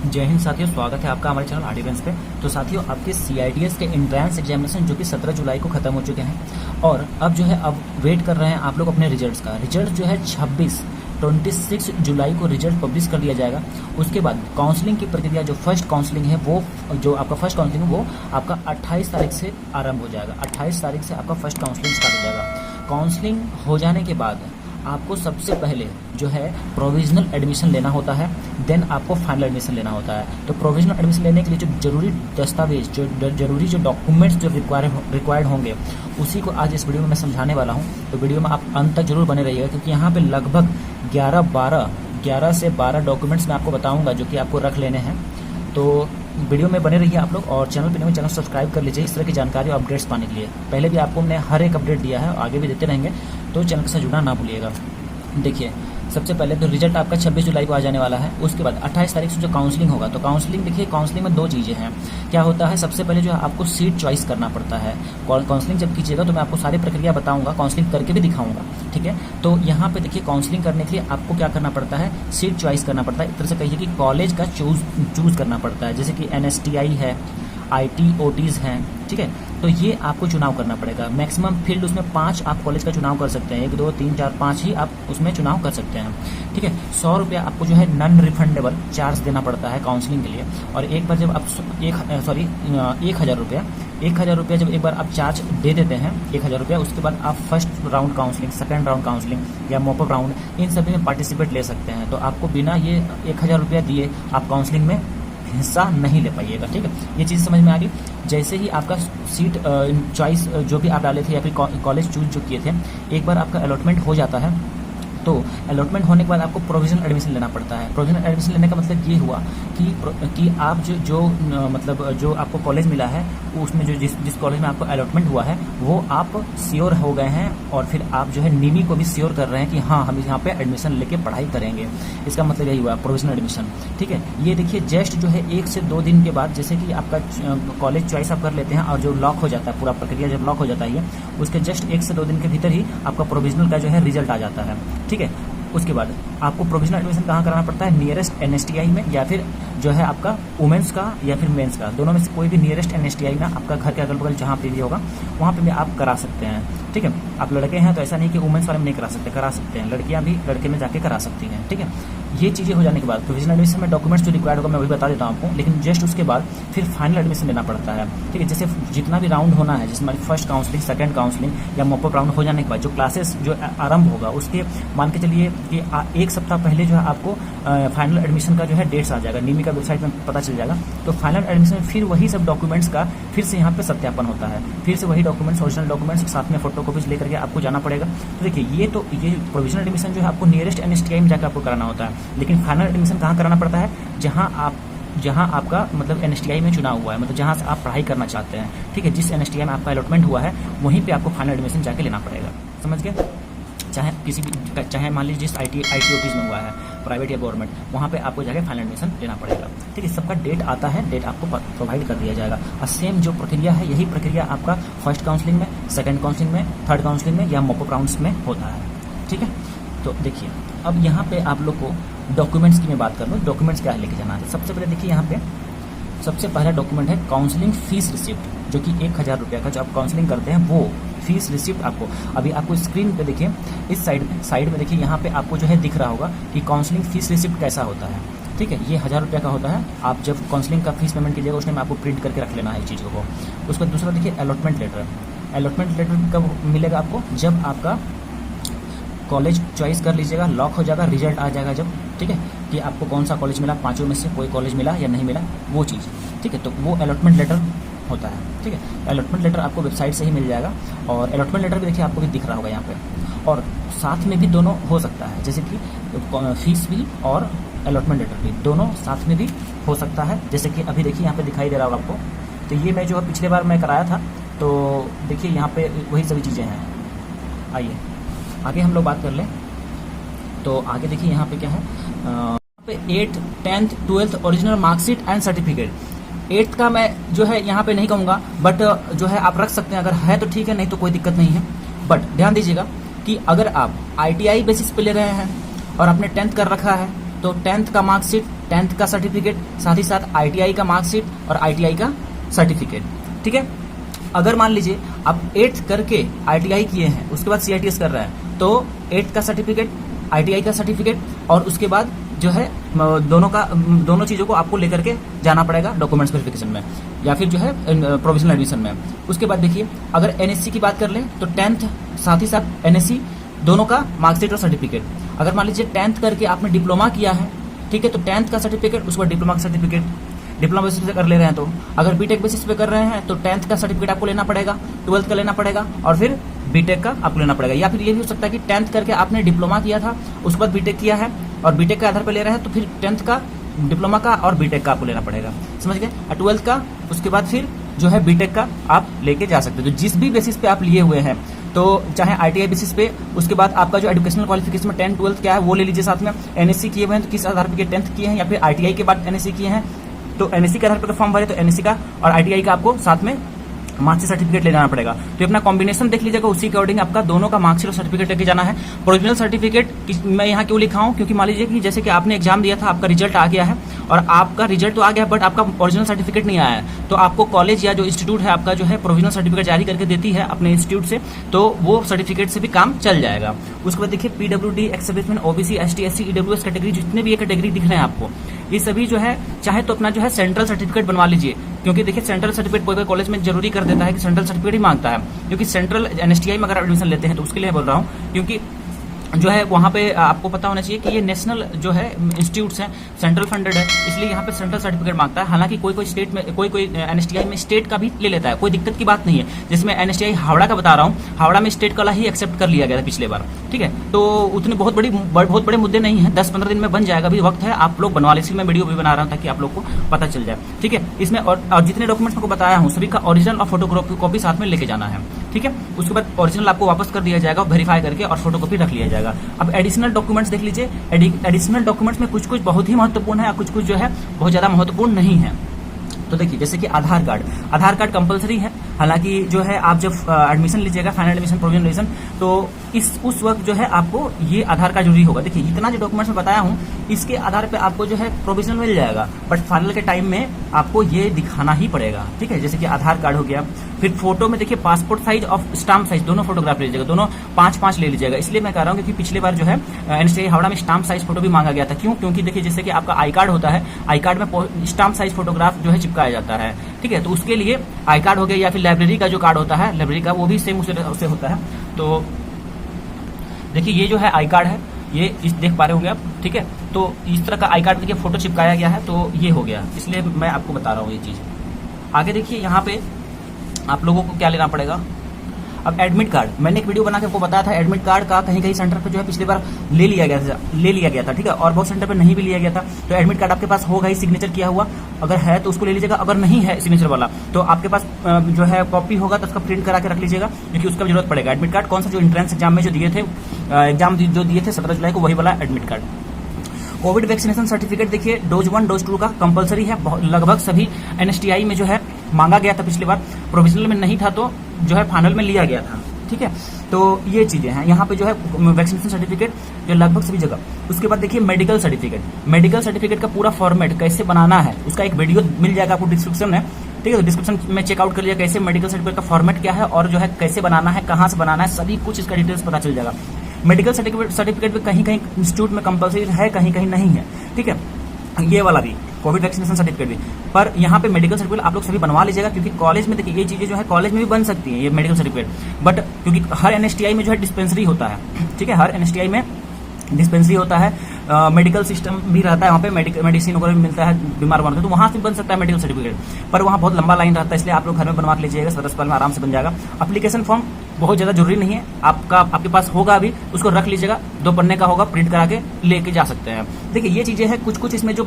जय हिंद साथियों, स्वागत है आपका हमारे चैनल आर्टिवेंस पे। तो साथियों, आपके CITS के एंट्रेंस एग्जामिनेशन जो कि 17 जुलाई को खत्म हो चुके हैं और अब जो है अब वेट कर रहे हैं आप लोग अपने रिजल्ट्स का। रिजल्ट जो है 26 जुलाई को रिजल्ट पब्लिश कर दिया जाएगा। उसके बाद काउंसलिंग की प्रक्रिया, जो फर्स्ट काउंसलिंग है वो जो आपका फर्स्ट काउंसलिंग है वो आपका 28 तारीख से आरंभ हो जाएगा। 28 तारीख से आपका फर्स्ट काउंसलिंग स्टार्ट हो जाएगा। काउंसलिंग हो जाने के बाद आपको सबसे पहले जो है प्रोविजनल एडमिशन लेना होता है, देन आपको फाइनल एडमिशन लेना होता है। तो प्रोविजनल एडमिशन लेने के लिए जो जरूरी दस्तावेज, जो जरूरी जो डॉक्यूमेंट्स जो रिक्वायर्ड होंगे, उसी को आज इस वीडियो में मैं समझाने वाला हूं। तो वीडियो में आप अंत तक जरूर बने रहिएगा, क्योंकि यहाँ पे लगभग 11 से 12 डॉक्यूमेंट्स मैं आपको बताऊंगा जो कि आपको रख लेने हैं। तो वीडियो में बने रहिए आप लोग, और चैनल पे नए चैनल सब्सक्राइब कर लीजिए इस तरह की जानकारी और अपडेट्स पाने के लिए। पहले भी आपको हमने हर एक अपडेट दिया है, आगे भी देते रहेंगे, तो चैनल के साथ जुड़ना ना भूलिएगा। देखिए, सबसे पहले तो रिजल्ट आपका 26 जुलाई को आ जाने वाला है। उसके बाद 28 तारीख से जो काउंसलिंग होगा, तो काउंसलिंग देखिए, काउंसलिंग में 2 चीज़ें हैं। क्या होता है, सबसे पहले जो है आपको सीट चॉइस करना पड़ता है। काउंसलिंग जब कीजिएगा तो मैं आपको सारी प्रक्रिया बताऊंगा, काउंसलिंग करके भी दिखाऊंगा, ठीक है। तो यहाँ पे देखिए, काउंसलिंग करने के लिए आपको क्या करना पड़ता है, सीट चॉइस करना पड़ता है। एक तरह से कहिए कि कॉलेज का चूज करना पड़ता है, जैसे कि NSTI है, IT OTs हैं, ठीक है। तो ये आपको चुनाव करना पड़ेगा। मैक्सिमम फील्ड उसमें 5 आप कॉलेज का चुनाव कर सकते हैं, 1 2 3 4 5 ही आप उसमें चुनाव कर सकते हैं, ठीक है। 100 रुपया आपको जो है नॉन रिफंडेबल चार्ज देना पड़ता है काउंसलिंग के लिए। और एक बार जब आप 1,000 रुपया जब एक बार आप चार्ज दे देते हैं, 1,000 रुपया, उसके बाद आप first round counselling, second round counselling या मॉपअप राउंड, इन सभी में पार्टिसिपेट ले सकते हैं। तो आपको बिना ये 1,000 रुपया दिए आप काउंसलिंग में हिस्सा नहीं ले पाइएगा, ठीक है। ये चीज़ समझ में आ गई। जैसे ही आपका सीट चॉइस जो भी आप डाले थे या फिर कॉलेज चूज जो किए थे, एक बार आपका अलॉटमेंट हो जाता है, तो अलॉटमेंट होने के बाद आपको प्रोविजनल एडमिशन लेना पड़ता है। प्रोविजनल एडमिशन लेने का मतलब ये हुआ कि आप मतलब जो आपको कॉलेज मिला है, उसमें जो जिस कॉलेज में आपको अलॉटमेंट हुआ है वो आप श्योर हो गए हैं, और फिर आप जो है निमी को भी श्योर कर रहे हैं कि हाँ, हम यहाँ पे एडमिशन लेके पढ़ाई करेंगे। इसका मतलब यही हुआ प्रोविजनल एडमिशन, ठीक है। ये देखिए, जस्ट जो है 1 से 2 दिन के बाद, जैसे कि आपका कॉलेज चॉइस आप कर लेते हैं और जो लॉक हो जाता है, पूरा प्रक्रिया जब लॉक हो जाता है, उसके जस्ट 1 से 2 दिन के भीतर ही आपका प्रोविजनल का जो है रिजल्ट आ जाता है, ठीक है। उसके बाद आपको प्रोविजनल एडमिशन कहाँ कराना पड़ता है, नियरेस्ट NSTI में, या फिर जो है आपका वुमेंस का या फिर मेंस का, दोनों में से कोई भी नियरेस्ट NSTI में आपका घर के अगल बगल जहाँ पे भी होगा वहाँ पे भी आप करा सकते हैं, ठीक है। आप लड़के हैं तो ऐसा नहीं कि वुमेंस वाले में नहीं करा सकते हैं, लड़कियाँ भी लड़के में जाके करा सकती हैं, ठीक है। ये चीज़ें हो जाने के बाद प्रोविजनल एडमिशन में डॉक्यूमेंट्स जो रिक्वायर्ड होगा मैं वही बता देता हूँ आपको, लेकिन जस्ट उसके बाद फिर फाइनल एडमिशन लेना पड़ता है, ठीक है। जैसे जितना भी राउंड होना है, जिसमें फर्स्ट काउंसलिंग, सेकंड काउंसलिंग या मॉपअप राउंड हो जाने के बाद जो क्लासेस जो आरंभ होगा, उसके मान के चलिए कि 1 सप्ताह पहले जो है आपको फाइनल एडमिशन का जो है डेट्स आ जाएगा, निमी का वेबसाइट में पता चल जाएगा। तो फाइनल एडमिशन फिर वही सब डॉक्यूमेंट्स का फिर से यहाँ पे सत्यापन होता है, फिर से वही डॉक्यूमेंट्स, ओरिजिनल डॉक्यूमेंट्स साथ में फोटो कॉपीज लेकर के आपको जाना पड़ेगा। तो देखिए, ये प्रोविजनल एडमिशन जो है आपको नियरेस्ट NSTI में जाकर आपको कराना होता है, लेकिन फाइनल एडमिशन कहाँ कराना पड़ता है, जहाँ आपका मतलब NSTI में चुनाव हुआ है, मतलब जहाँ से आप पढ़ाई करना चाहते हैं, ठीक है। जिस NSTI में आपका अलॉटमेंट हुआ है वहीं पे आपको फाइनल एडमिशन जाके लेना पड़ेगा, समझ गए। चाहे मान लीजिए जिस IT OTs में हुआ है, प्राइवेट या गवर्नमेंट, वहाँ पे आपको जाके फाइनल एडमिशन लेना पड़ेगा, ठीक है। सबका डेट आता है, डेट आपको प्रोवाइड कर दिया जाएगा। और सेम जो प्रक्रिया है, यही प्रक्रिया आपका फर्स्ट काउंसलिंग में, सेकंड काउंसलिंग में, थर्ड काउंसलिंग में या मॉपअप राउंड्स में होता है, ठीक है। तो देखिए, अब यहाँ पे आप लोग को डॉक्यूमेंट्स की मैं बात कर लूँ, डॉक्यूमेंट्स क्या है लेके जाना है। सबसे पहले देखिए, यहाँ पे सबसे पहला डॉक्यूमेंट है काउंसलिंग फीस रिसिप्ट, जो कि 1,000 रुपया का जो आप काउंसलिंग करते हैं वो फीस रिसिप्ट आपको अभी आपको स्क्रीन पे देखिए, इस साइड में देखिए, यहाँ पे आपको जो है दिख रहा होगा कि काउंसलिंग फीस रिसिप्ट कैसा होता है, ठीक है। ये 1,000 रुपया का होता है। आप जब काउंसलिंग का फीस पेमेंट कीजिएगा, उसमें आपको प्रिंट करके रख लेना है इस चीज़ों को। उसके बाद दूसरा देखिए, अलॉटमेंट लेटर कब मिलेगा आपको, जब आपका कॉलेज चॉइस कर लीजिएगा, लॉक हो जाएगा, रिजल्ट आ जाएगा जब, ठीक है, कि आपको कौन सा कॉलेज मिला, 5 में से कोई कॉलेज मिला या नहीं मिला, वो चीज़, ठीक है। तो वो अलॉटमेंट लेटर होता है, ठीक है। अलॉटमेंट लेटर आपको वेबसाइट से ही मिल जाएगा, और अलॉटमेंट लेटर भी देखिए आपको भी दिख रहा होगा यहाँ पे, और साथ में भी दोनों हो सकता है, जैसे कि फीस भी और अलॉटमेंट लेटर भी दोनों साथ में भी हो सकता है। जैसे कि अभी देखिए यहाँ पे दिखाई दे रहा होगा आपको, तो ये मैं जो पिछले बार मैं कराया था, तो देखिए यहाँ पे वही सभी चीज़ें हैं। आइए आगे हम लोग बात कर लें। तो आगे देखिए यहाँ पे क्या है, यहाँ पे 8th 10th 12th original marksheet and certificate. 8th का मैं जो है यहाँ पे नहीं कहूँगा, बट जो है आप रख सकते हैं, अगर है तो ठीक है, नहीं तो कोई दिक्कत नहीं है। बट ध्यान दीजिएगा कि अगर आप ITI बेसिस पे ले रहे हैं और आपने 10th कर रखा है, तो 10th का मार्कशीट, 10th का सर्टिफिकेट, साथ ही साथ ITI का मार्कशीट और ITI का सर्टिफिकेट। ठीक है, अगर मान लीजिए आप 8th करके ITI किए हैं, उसके बाद CITS कर रहे हैं, तो 8th का सर्टिफिकेट, ITI का सर्टिफिकेट और उसके बाद जो है दोनों चीज़ों को आपको लेकर के जाना पड़ेगा डॉक्यूमेंट्स वेरिफिकेशन में या फिर जो है प्रोविजनल एडमिशन में। उसके बाद देखिए, अगर NSC की बात कर लें तो 10th साथ ही साथ NSC दोनों का मार्कशीट और सर्टिफिकेट। अगर मान लीजिए 10th करके आपने डिप्लोमा किया है, ठीक है, तो 10th का सर्टिफिकेट, उसके बाद डिप्लोमा का सर्टिफिकेट, डिप्लोमा बेसिस पे कर ले रहे हैं तो। अगर बीटेक बेसिस पे कर रहे हैं तो 10th का सर्टिफिकेट आपको लेना पड़ेगा, 12th का लेना पड़ेगा और फिर बीटेक का आपको लेना पड़ेगा। या फिर ये भी हो सकता है कि 10th करके आपने डिप्लोमा किया था, उसके बाद बीटेक किया है और बीटेक के आधार पर ले रहे हैं, तो फिर 10th का, डिप्लोमा का और बीटेक का आपको लेना पड़ेगा, समझ गए। और 12th का, उसके बाद फिर जो है बीटेक का आप लेके जा सकते हो। तो जिस भी बेसिस पे आप लिए हुए हैं, तो चाहे ITI बेसिस पे, उसके बाद आपका जो एजुकेशनल क्वालिफिकेशन में 10th 12th क्या है वो ले लीजिए साथ में। NSC किए हुए हैं तो किस आधार पर 10th किए हैं, या फिर ITI के बाद NSC किए हैं तो NSC के आधार पर फॉर्म भरे तो NSC का और ITI का आपको साथ में मार्क्सिट सर्टिफिकेट ले जाना पड़ेगा। तो अपना कॉम्बिनेशन देख लीजिएगा, उसी अकॉर्डिंग आपका दोनों का मार्क्सिट और सर्टिफिकेट लेके जाना है। प्रोविजनल सर्टिफिकेट मैं यहाँ क्यों लिखा हूँ, क्योंकि मान लीजिए कि जैसे कि आपने एग्जाम दिया था, आपका रिजल्ट आ गया है और आपका रिजल्ट तो आ गया बट आपका ओरिजिनल सर्टिफिकेट नहीं आया है, तो आपको कॉलेज या जो इंस्टीट्यूट है आपका जो है प्रोविजनल सर्टिफिकेट जारी करके देती है अपने इंस्टीट्यूट से, तो वो सर्टिफिकेट से भी काम चल जाएगा। उसके बाद देखिए PWD, ex serviceman, OBC, ST, SC, EWS category, जितने भी ये कैटेगरी दिख रहे हैं आपको, ये सभी जो है चाहे तो अपना जो है सेंट्रल सर्टिफिकेट बनवा लीजिए, क्योंकि देखिए सेंट्रल सर्टिफिकेट कोई कॉलेज में जरूरी कर देता है कि सेंट्रल सर्टिफिकेट ही मांगता है, क्योंकि सेंट्रल NSTI में अगर एडमिशन लेते हैं तो उसके लिए बोल रहा हूँ, क्योंकि जो है वहाँ पे आपको पता होना चाहिए कि ये नेशनल जो है इंस्टीट्यूट्स हैं, सेंट्रल फंडेड है, इसलिए यहाँ पे सेंट्रल सर्टिफिकेट मांगता है। हालांकि कोई स्टेट में, कोई NSTI में स्टेट का भी ले लेता है, कोई दिक्कत की बात नहीं है। जिसमें NSTI हावड़ा का बता रहा हूँ, हावड़ा में स्टेट का ही एक्सेप्ट कर लिया गया था पिछले बार, ठीक है। तो उतने बहुत बड़े मुद्दे नहीं है, 10-15 दिन में बन जाएगा, अभी वक्त है, आप लोग बनवा लीजिए। मैं वीडियो भी बना रहा हूँ ताकि आप लोग को पता चल जाए, ठीक है। इसमें और जितने डॉक्यूमेंट्स आपको बताया हूँ सभी का ओरिजिनल और फोटोकॉपी साथ में लेके जाना है, ठीक है। उसके बाद ओरिजिनल आपको वापस कर दिया जाएगा, वेरीफाई करके, और फोटोकॉपी रख लिया जाएगा। अब एडिशनल डॉक्यूमेंट्स देख लीजिए। एडिशनल डॉक्यूमेंट्स में कुछ बहुत ही महत्वपूर्ण है और कुछ जो है बहुत ज्यादा महत्वपूर्ण नहीं है। तो देखिए, जैसे कि आधार कार्ड कंपलसरी है। हालांकि जो है आप जब एडमिशन लीजिएगा, फाइनल एडमिशन, प्रोविजनल एडमिशन, तो उस वक्त जो है आपको ये आधार कार्ड जरूरी होगा। देखिए, इतना जो डॉक्यूमेंट्स में बताया हूँ इसके आधार पे आपको जो है प्रोविजनल मिल जाएगा, बट फाइनल के टाइम में आपको ये दिखाना ही पड़ेगा, ठीक है। जैसे कि आधार कार्ड हो गया, फिर फोटो में देखिए पासपोर्ट साइज और स्टाम्प साइज दोनों फोटोग्राफ ले लीजिएगा, दोनों 5-5 ले लीजिएगा। इसलिए मैं कह रहा हूँ क्योंकि पिछले बार जो है NSTI हावड़ा में स्टाम्प साइज फोटो भी मांगा गया था। क्यों? क्योंकि देखिए, जैसे कि आपका आई कार्ड होता है, आई कार्ड में स्टाम्प साइज फोटोग्राफ जो है चिपकाया जाता है, ठीक है। तो उसके लिए आई कार्ड हो गया, या फिर लाइब्रेरी का जो कार्ड होता है, लाइब्रेरी का, वो भी सेम उससे होता है। तो देखिए, ये जो है आई कार्ड है, ये इस देख पा रहे होंगे आप, ठीक है। तो इस तरह का आई कार्ड देखिए फोटो चिपकाया गया है, तो ये हो गया, इसलिए मैं आपको बता रहा हूँ ये चीज़। आगे देखिए, यहाँ पे आप लोगों को क्या लेना पड़ेगा। अब एडमिट कार्ड, मैंने एक वीडियो बना के आपको बताया था, एडमिट कार्ड का कहीं सेंटर पे जो है पिछली बार ले लिया गया था, ठीक है, और बहुत सेंटर पे नहीं भी लिया गया था। तो एडमिट कार्ड आपके पास होगा ही सिग्नेचर किया हुआ, अगर है तो उसको ले लीजिएगा, अगर नहीं है सिग्नेचर वाला तो आपके पास जो है कॉपी होगा तो उसका प्रिंट करा के रख लीजिएगा, क्योंकि उसका जरूरत पड़ेगा। एडमिट कार्ड कौन सा, जो एंट्रेंस एग्जाम में जो दिए थे, एग्जाम जो दिए थे 17 जुलाई को, वही वाला admit card. Covid vaccination certificate देखिए, डोज 1 डोज 2 का कंपलसरी है, लगभग सभी NSTI में जो है मांगा गया था पिछली बार, प्रोविजनल में नहीं था तो जो है फाइनल में लिया गया था, ठीक है। तो ये चीजें हैं यहाँ पे जो है वैक्सीनेशन सर्टिफिकेट जो लगभग सभी जगह। उसके बाद देखिए मेडिकल सर्टिफिकेट का पूरा फॉर्मेट कैसे बनाना है, उसका एक वीडियो मिल जाएगा आपको डिस्क्रिप्शन में, ठीक है। तो डिस्क्रिप्शन में चेकआउट कर लिया कैसे मेडिकल सर्टिफिकेट का फॉर्मेट क्या है और जो है कैसे बनाना है, कहाँ से बनाना है, सभी कुछ इसका डिटेल्स पता चल जाएगा। मेडिकल सर्टिफिकेट भी कहीं इंस्टीट्यूट में कंपलसरी है, कहीं नहीं है, ठीक है। ये वाला भी कोविड वैक्सीनेशन सर्टिफिकेट भी, पर यहाँ पे मेडिकल सर्टिफिकेट आप लोग सभी बनवा लीजिएगा, क्योंकि कॉलेज में देखिए ये चीजें जो है कॉलेज में भी बन सकती हैं, ये मेडिकल सर्टिफिकेट, बट क्योंकि हर NSTI में जो है डिस्पेंसरी होता है, ठीक है, हर NSTI में डिस्पेंसरी होता है, मेडिकल सिस्टम भी रहता है, वहाँ पे मेडिसिन वगैरह भी मिलता है बीमार होने, तो वहाँ से बन सकता है मेडिकल सर्टिफिकेट, पर वहाँ बहुत लंबा लाइन रहता है, इसलिए आप लोग घर में बनवा लीजिएगा, 10 साल में आराम से बन जाएगा। एप्लीकेशन फॉर्म बहुत ज़्यादा जरूरी नहीं है, आपके पास होगा अभी, उसको रख लीजिएगा, 2 पन्ने का होगा, प्रिंट करा के लेके जा सकते हैं। देखिए, ये चीज़ें हैं, कुछ इसमें जो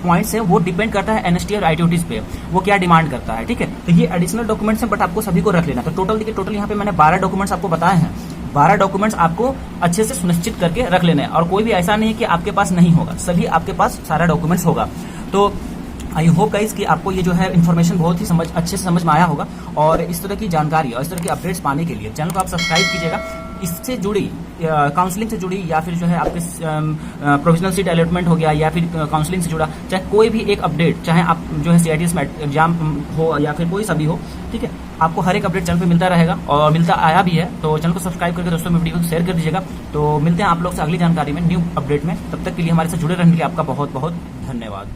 पॉइंट्स हैं वो डिपेंड करता है NSTI और ITOTs पे, वो क्या डिमांड करता है, ठीक है। तो ये एडिशनल डॉक्यूमेंट्स हैं, बट आपको सभी को रख लेना। तो टोटल यहाँ पे मैंने 12 डॉक्यूमेंट्स आपको बताए हैं, 12 डॉक्यूमेंट्स आपको अच्छे से सुनिश्चित करके रख लेना है, और कोई भी ऐसा नहीं है कि आपके पास नहीं होगा, सभी आपके पास सारा डॉक्यूमेंट्स होगा। तो आई होप गाइस कि आपको ये जो है इन्फॉर्मेशन बहुत ही अच्छे से समझ में आया होगा, और इस तरह की जानकारी और इस तरह की अपडेट्स पाने के लिए चैनल को आप सब्सक्राइब कीजिएगा। इससे जुड़ी काउंसलिंग से जुड़ी या फिर जो है आपके प्रोविजनल सीट अलॉटमेंट हो गया या फिर काउंसलिंग से जुड़ा चाहे कोई भी एक अपडेट, चाहे आप जो है CITS में एग्जाम हो या फिर कोई सा भी हो, ठीक है, आपको हर एक अपडेट चैनल पे मिलता रहेगा और मिलता आया भी है। तो चैनल को सब्सक्राइब करके दोस्तों में वीडियो को शेयर कर दीजिएगा। तो मिलते हैं आप लोग से अगली जानकारी में, न्यू अपडेट में। तब तक के लिए हमारे साथ जुड़े रहने के लिए आपका बहुत बहुत धन्यवाद।